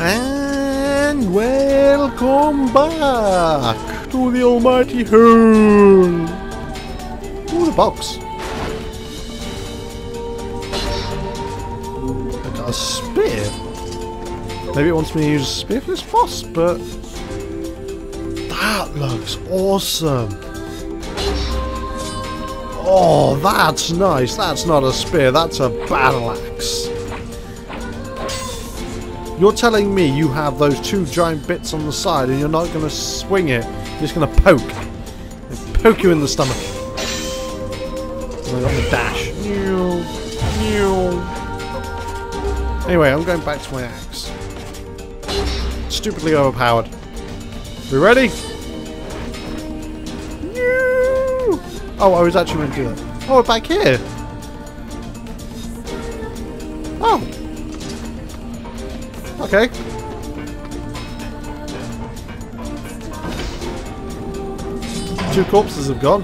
And welcome back to the almighty hole. Ooh, the box. I got a spear. Maybe it wants me to use a spear for this boss, but that looks awesome. Oh, that's nice. That's not a spear, that's a battle axe. You're telling me you have those two giant bits on the side and you're not going to swing it, you're just going to poke. They poke you in the stomach. And I got the dash. Anyway, I'm going back to my axe. Stupidly overpowered. We ready? Oh, I was actually meant to do that. Oh, we're back here. Oh. Okay. Two corpses have gone.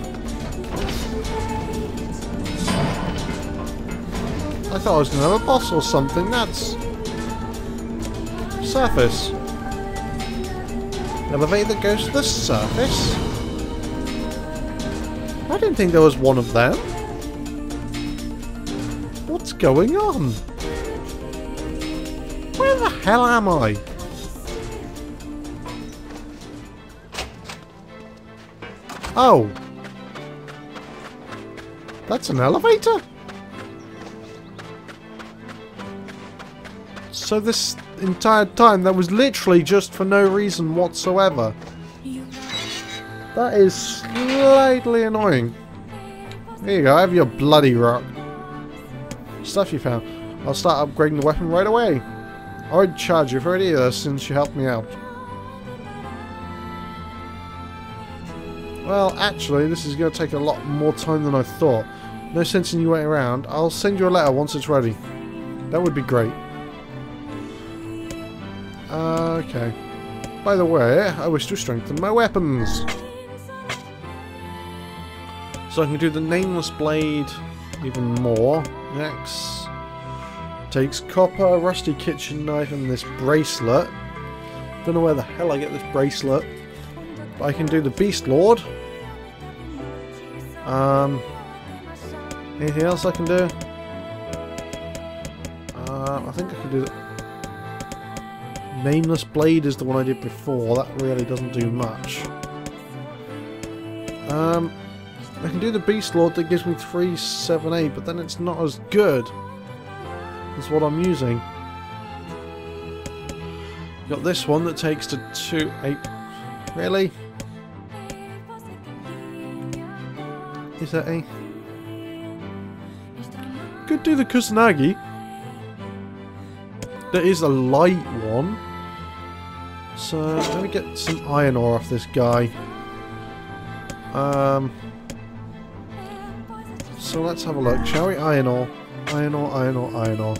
I thought I was going to have a boss or something. That's... surface. Elevator that goes to the surface? I didn't think there was one of them. What's going on? Where the hell am I? Oh. That's an elevator? So this entire time that was literally just for no reason whatsoever. That is slightly annoying. There you go, I have your bloody rock. Stuff you found. I'll start upgrading the weapon right away. I would charge you for it either since you helped me out. Well, actually, this is going to take a lot more time than I thought. No sense in you waiting around. I'll send you a letter once it's ready. That would be great. Okay. By the way, I wish to strengthen my weapons. So I can do the Nameless Blade even more. Next. Takes copper, a rusty kitchen knife, and this bracelet. Don't know where the hell I get this bracelet. But I can do the Beast Lord. Anything else I can do? I think I can do the Nameless Blade is the one I did before. That really doesn't do much. I can do the Beast Lord that gives me 3, 7, 8, but then it's not as good as what I'm using. Got this one that takes to 2, 8. Really? Is that a... Could do the Kusanagi. There is a light one. So let me get some iron ore off this guy. So let's have a look, shall we? Iron ore. Iron ore, iron ore, iron ore.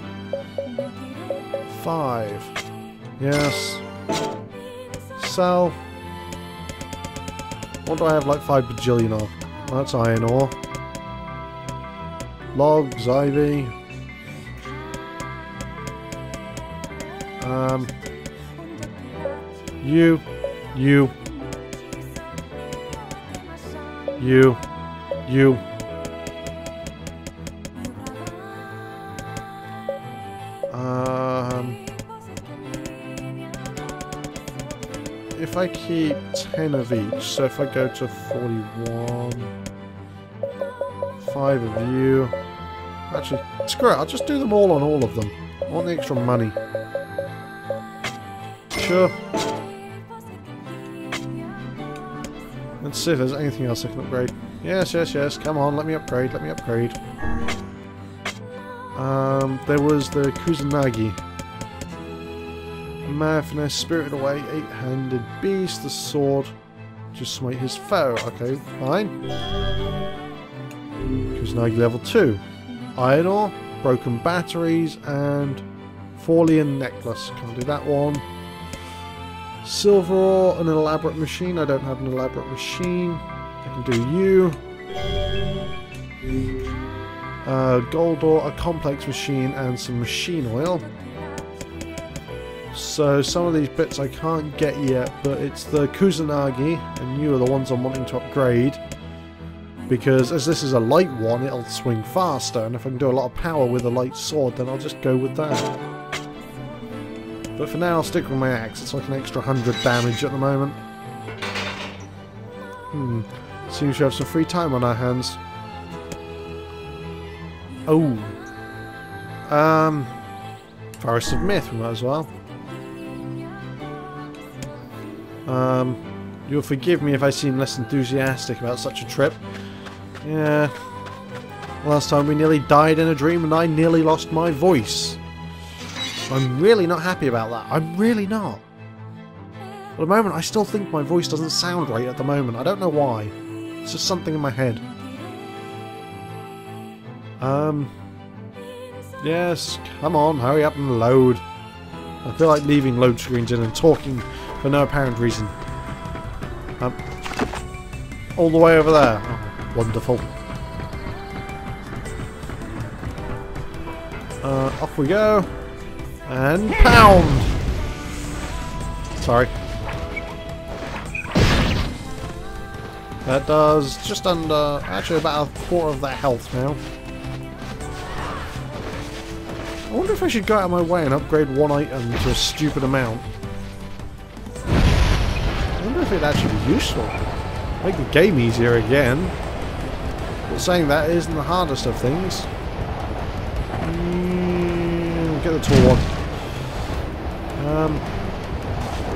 5. Yes. Sell. What do I have like 5 bajillion of? That's iron ore. Logs, ivy. You. If I keep 10 of each, so if I go to 41, 5 of you. Actually, screw it, I'll just do them all on all of them. I want the extra money. Sure. Let's see if there's anything else I can upgrade. Yes, yes, yes, come on, let me upgrade, let me upgrade. There was the Kusanagi. Madness, Spirited Away, 8-handed beast, the sword, just smite his foe. Okay, fine. Kusanagi level 2. Iron ore, broken batteries, and Faulian necklace. Can't do that one. Silver ore, an elaborate machine. I don't have an elaborate machine. I can do you. Gold ore, a complex machine, and some machine oil. So some of these bits I can't get yet, but it's the Kusanagi, and you are the ones I'm wanting to upgrade. Because as this is a light one, it'll swing faster, and if I can do a lot of power with a light sword, then I'll just go with that. But for now, I'll stick with my axe. It's like an extra 100 damage at the moment. Seems we have some free time on our hands. Oh. Forest of Myth, we might as well. You'll forgive me if I seem less enthusiastic about such a trip. Yeah. Last time we nearly died in a dream and I nearly lost my voice. I'm really not happy about that. I'm really not. At the moment, I still think my voice doesn't sound right at the moment. I don't know why. It's just something in my head. Yes, come on, hurry up and load. I feel like leaving load screens in and talking for no apparent reason. All the way over there. Oh, wonderful. Off we go. And pound! Sorry. That does just under, actually about a quarter of that health now. I wonder if I should go out of my way and upgrade one item to a stupid amount. I wonder if it'd actually be useful. Make the game easier again. But saying that isn't the hardest of things. Get the tall one.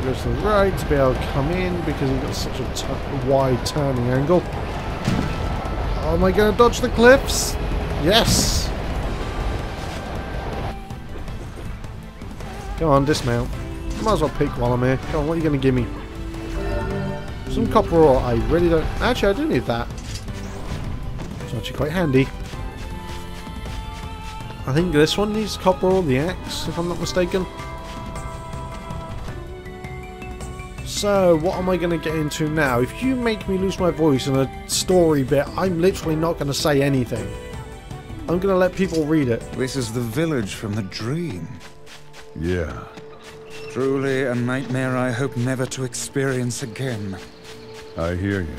Go to the right to be able to come in because he's got such a wide turning angle. Oh, am I going to dodge the cliffs? Yes! Come on, dismount. Might as well pick while I'm here. Come on, what are you going to give me? Some copper ore. I really don't... Actually, I do need that. It's actually quite handy. I think this one needs copper ore, the axe, if I'm not mistaken. So, what am I going to get into now? If you make me lose my voice in a story bit, I'm literally not going to say anything. I'm going to let people read it. This is the village from the dream. Yeah. Truly a nightmare I hope never to experience again. I hear you.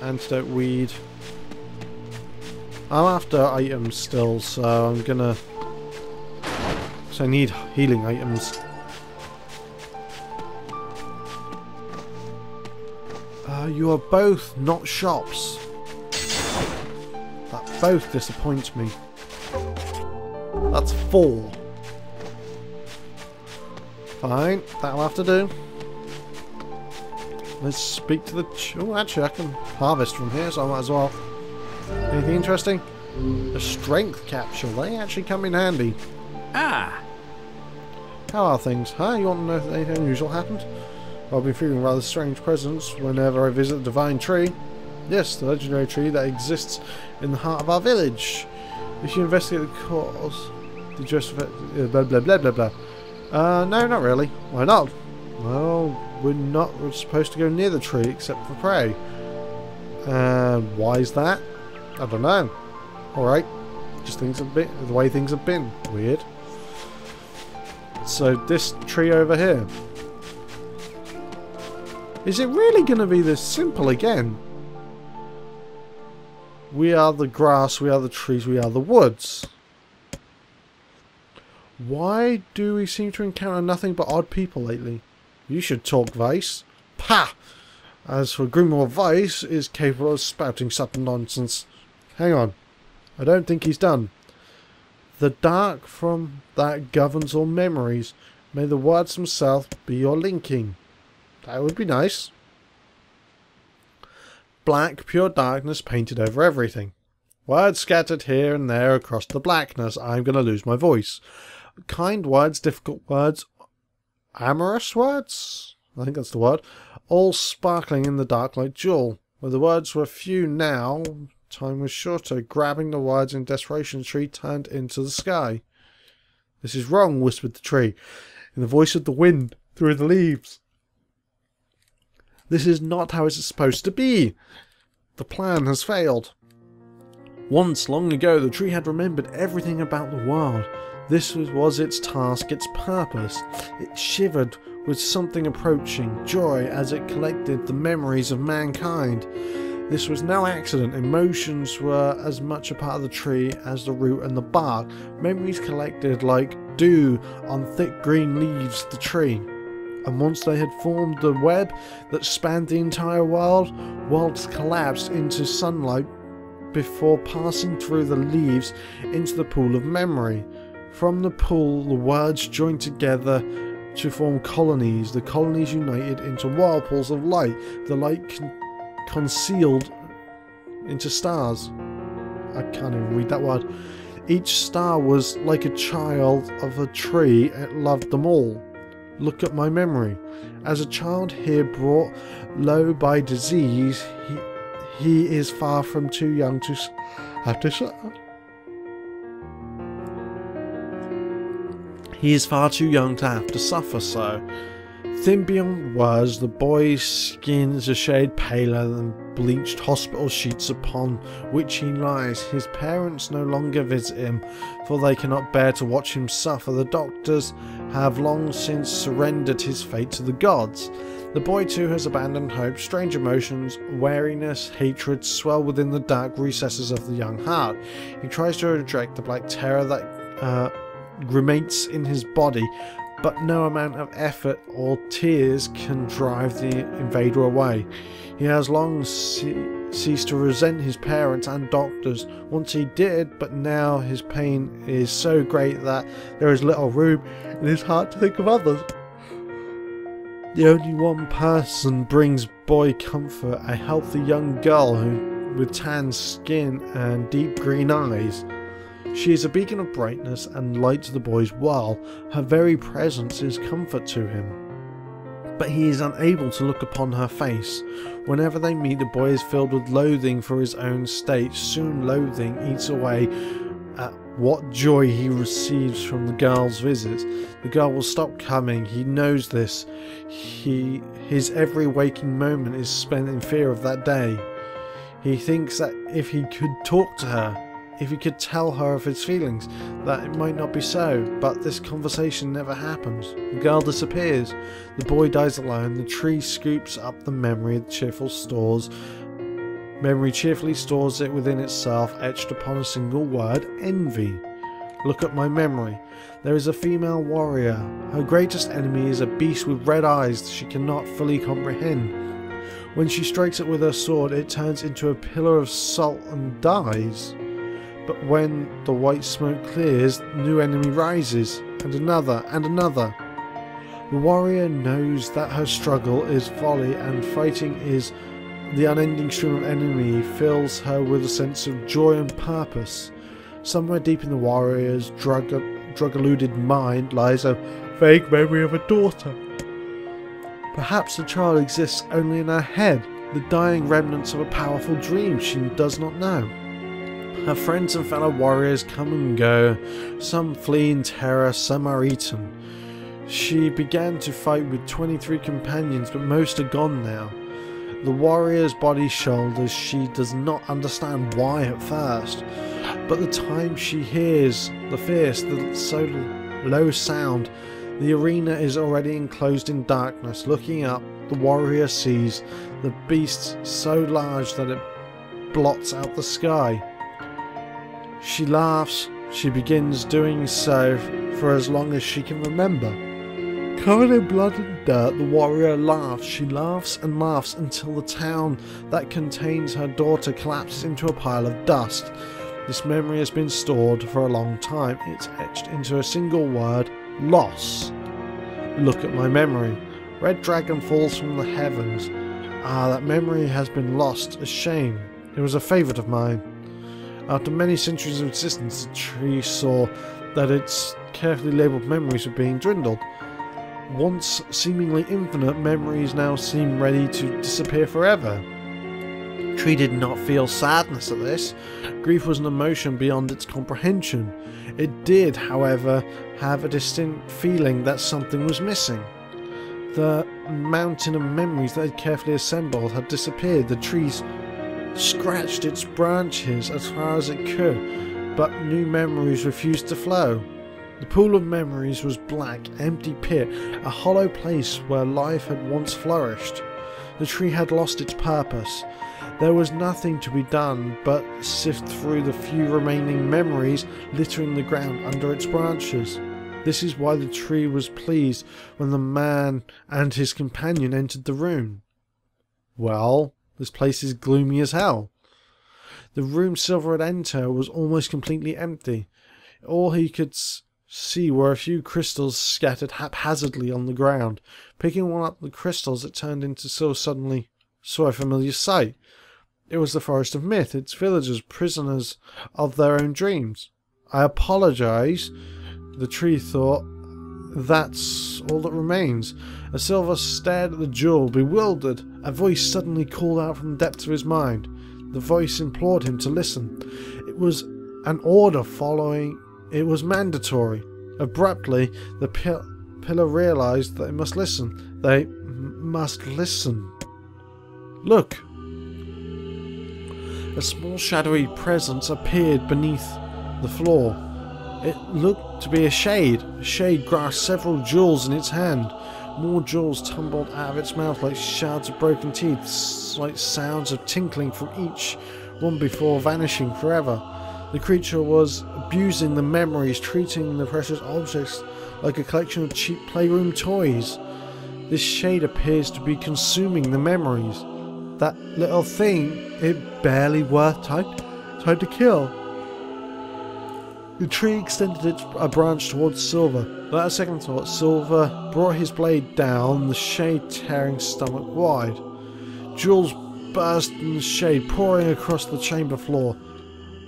Antidote weed. I'm after items still, so I'm gonna... So I need healing items. You are both not shops. That both disappoints me. That's 4. Fine, that'll have to do. Let's speak to the... Oh, actually, I can harvest from here, so I might as well. Anything interesting? A strength capsule. They actually come in handy. Ah! How are things? Huh? You want to know if anything unusual happened? I've been feeling rather strange presence whenever I visit the divine tree. Yes, the legendary tree that exists in the heart of our village. If you investigate the cause... The just... Blah, blah, blah, blah, blah. No, not really. Why not? Well, we're supposed to go near the tree except for prey. Why is that? I don't know. Alright. Just things have been the way things have been. Weird. So this tree over here. Is it really going to be this simple again? We are the grass, we are the trees, we are the woods. Why do we seem to encounter nothing but odd people lately? You should talk, Vice. Pah! As for Grimoire, Vice is capable of spouting such nonsense. Hang on. I don't think he's done. The dark from that governs all memories. May the words themselves be your linking. That would be nice. Black, pure darkness painted over everything. Words scattered here and there across the blackness. I'm going to lose my voice. Kind words, difficult words, amorous words? I think that's the word. All sparkling in the dark like jewel. Where the words were few now, time was shorter. Grabbing the words in desperation, the tree turned into the sky. This is wrong, whispered the tree, in the voice of the wind through the leaves. This is not how it's supposed to be. The plan has failed. Once, long ago, the tree had remembered everything about the world. This was its task, its purpose. It shivered with something approaching, joy as it collected the memories of mankind. This was no accident. Emotions were as much a part of the tree as the root and the bark. Memories collected like dew on thick green leaves of the tree. And once they had formed the web that spanned the entire world, worlds collapsed into sunlight before passing through the leaves into the pool of memory. From the pool, the words joined together to form colonies. The colonies united into whirlpools of light. The light concealed into stars. I can't even read that word. Each star was like a child of a tree. It loved them all. Look at my memory. As a child here brought low by disease, he is far from too young to have to suffer. He is far too young to have to suffer so. Thin beyond words, the boy's skin is a shade paler than bleached hospital sheets upon which he lies. His parents no longer visit him, for they cannot bear to watch him suffer. The doctors have long since surrendered his fate to the gods. The boy too has abandoned hope. Strange emotions, weariness, hatred swell within the dark recesses of the young heart. He tries to reject the black terror that grimates in his body, but no amount of effort or tears can drive the invader away. He has long ceased to resent his parents and doctors. Once he did, but now his pain is so great that there is little room in his heart to think of others. The only one person brings boy comfort, a healthy young girl with tan skin and deep green eyes. She is a beacon of brightness and light to the boy's world. Her very presence is comfort to him. But he is unable to look upon her face. Whenever they meet, the boy is filled with loathing for his own state. Soon loathing eats away at what joy he receives from the girl's visits. The girl will stop coming. He knows this. His every waking moment is spent in fear of that day. He thinks that if he could talk to her, if he could tell her of his feelings, that it might not be so, but this conversation never happens. The girl disappears. The boy dies alone. The tree scoops up the memory cheerfully stores it within itself, etched upon a single word: envy. Look at my memory. There is a female warrior. Her greatest enemy is a beast with red eyes she cannot fully comprehend. When she strikes it with her sword, it turns into a pillar of salt and dies. But when the white smoke clears, the new enemy rises, and another, and another. The warrior knows that her struggle is folly, and fighting is the unending stream of enemy fills her with a sense of joy and purpose. Somewhere deep in the warrior's drug-eluded mind lies a vague memory of a daughter. Perhaps the child exists only in her head, the dying remnants of a powerful dream she does not know. Her friends and fellow warriors come and go. Some flee in terror, some are eaten. She began to fight with 23 companions, but most are gone now. The warrior's body shoulders. She does not understand why at first, but the time she hears the so low sound, the arena is already enclosed in darkness. Looking up, the warrior sees the beast so large that it blots out the sky. She laughs. She begins doing so for as long as she can remember. Covered in blood and dirt, the warrior laughs. She laughs and laughs until the town that contains her daughter collapses into a pile of dust. This memory has been stored for a long time. It's etched into a single word: loss. Look at my memory. Red dragon falls from the heavens. Ah, that memory has been lost. A shame. It was a favourite of mine. After many centuries of existence, the tree saw that its carefully labelled memories were being dwindled. Once seemingly infinite, memories now seem ready to disappear forever. The tree did not feel sadness at this. Grief was an emotion beyond its comprehension. It did, however, have a distinct feeling that something was missing. The mountain of memories that had carefully assembled had disappeared. The trees scratched its branches as far as it could, but new memories refused to flow. The pool of memories was black, empty pit, a hollow place where life had once flourished. The tree had lost its purpose. There was nothing to be done but sift through the few remaining memories littering the ground under its branches. This is why the tree was pleased when the man and his companion entered the room. Well, this place is gloomy as hell. The room Silver had entered was almost completely empty. All he could see were a few crystals scattered haphazardly on the ground. Picking one up the crystals, it turned into so suddenly saw a familiar sight. It was the Forest of Myth, its villagers prisoners of their own dreams. I apologize, the tree thought. That's all that remains. As Silver stared at the jewel, bewildered, a voice suddenly called out from the depths of his mind. The voice implored him to listen. It was an order following. It was mandatory. Abruptly, the pillar realized that they must listen. They must listen. Look! A small shadowy presence appeared beneath the floor. It looked to be a shade. A shade grasped several jewels in its hand. More jewels tumbled out of its mouth like shards of broken teeth, like sounds of tinkling from each one before vanishing forever. The creature was abusing the memories, treating the precious objects like a collection of cheap playroom toys. This shade appears to be consuming the memories. That little thing, it barely worth time to kill. The tree extended a branch towards Silver. Without a second thought, Silver brought his blade down, the shade tearing stomach wide. Jewels burst in the shade, pouring across the chamber floor.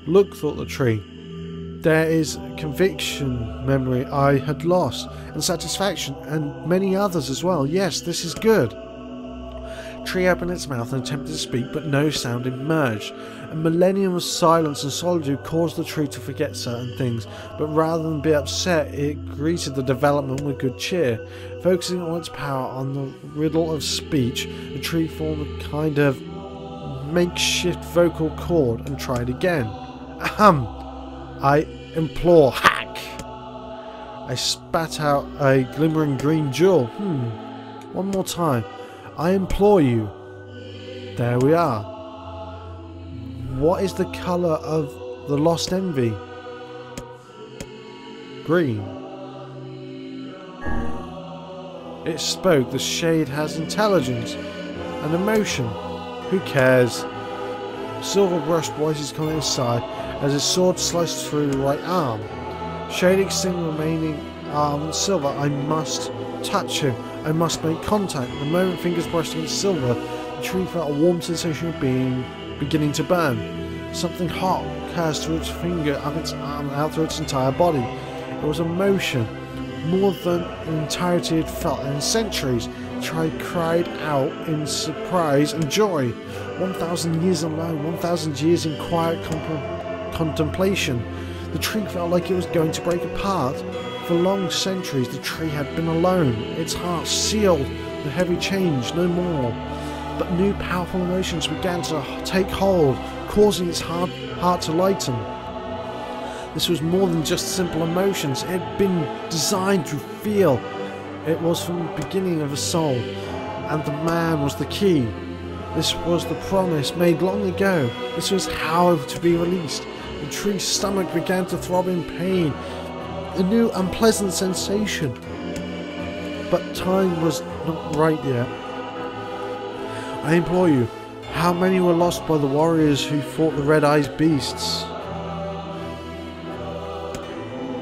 Look, thought the tree. There is conviction, memory I had lost, and satisfaction, and many others as well. Yes, this is good. Tree opened its mouth and attempted to speak, but no sound emerged. A millennium of silence and solitude caused the tree to forget certain things, but rather than be upset, it greeted the development with good cheer. Focusing all its power on the riddle of speech, the tree formed a kind of makeshift vocal cord and tried again. Ahem! I implore, hack! I spat out a glimmering green jewel. One more time. I implore you. There we are. What is the colour of the lost envy? Green. It spoke. The shade has intelligence and emotion. Who cares? Silver brushed Wise's comment aside as his sword sliced through the right arm. Shade extended the remaining arm. Silver, I must touch him. I must make contact. The moment fingers brushed against Silver, the tree felt a warm sensation of being beginning to burn. Something hot coursed through its finger, up its arm, and out through its entire body. It was emotion, more than the entirety it felt in centuries. The tree cried out in surprise and joy. 1,000 years alone, 1,000 years in quiet contemplation. The tree felt like it was going to break apart. For long centuries the tree had been alone, its heart sealed with heavy change, no more. But new powerful emotions began to take hold, causing its heart to lighten. This was more than just simple emotions, it had been designed to feel. It was from the beginning of a soul, and the man was the key. This was the promise made long ago. This was how to be released. The tree's stomach began to throb in pain. A new unpleasant sensation. But time was not right yet. I implore you, how many were lost by the warriors who fought the red-eyed beasts?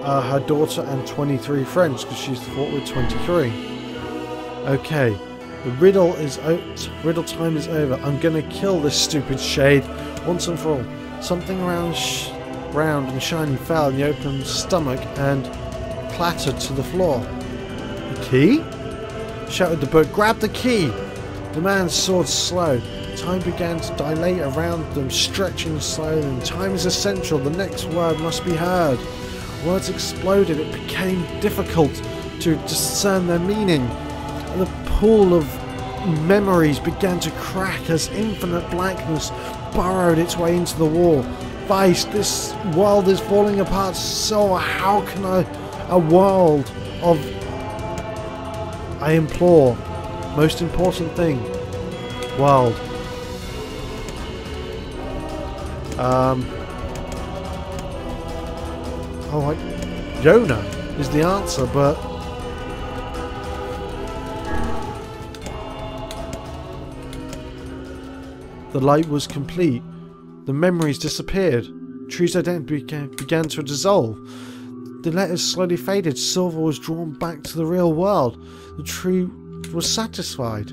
Her daughter and 23 friends, because she's fought with 23. Okay, the riddle time is over. I'm gonna kill this stupid shade once and for all. Something round and shiny fell in the open stomach and clattered to the floor. The key? Shouted the bird. Grab the key! The man's sword slowed. Time began to dilate around them, stretching slowly. Time is essential. The next word must be heard. Words exploded. It became difficult to discern their meaning. The pool of memories began to crack as infinite blackness burrowed its way into the wall. Vice, this world is falling apart, so how can A world of... I implore. Most important thing. World. Oh, like... Jonah is the answer, but... The light was complete. The memories disappeared. Tree's identity began to dissolve. The letters slowly faded. Silver was drawn back to the real world. The tree was satisfied.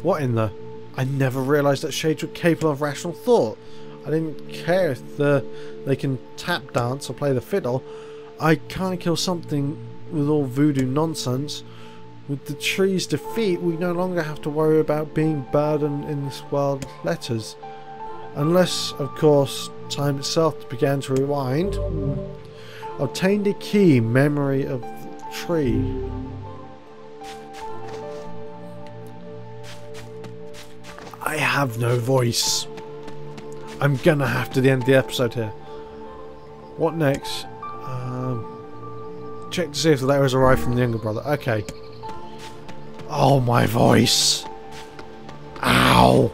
What in the... I never realised that shades were capable of rational thought. I didn't care if they can tap dance or play the fiddle. I can't kill something with all voodoo nonsense. With the tree's defeat, we no longer have to worry about being burdened in this world with letters. Unless, of course, time itself began to rewind. Obtained a key, memory of the tree. I have no voice. I'm gonna have to end the episode here. What next? Check to see if the letter has arrived from the younger brother. Okay. Oh, my voice. Ow.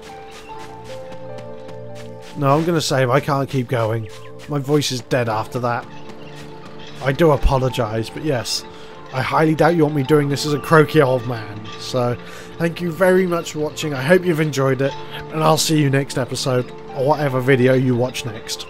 No, I'm gonna save. I can't keep going. My voice is dead after that. I do apologise, but yes. I highly doubt you want me doing this as a croaky old man. So, thank you very much for watching. I hope you've enjoyed it. And I'll see you next episode. Or whatever video you watch next.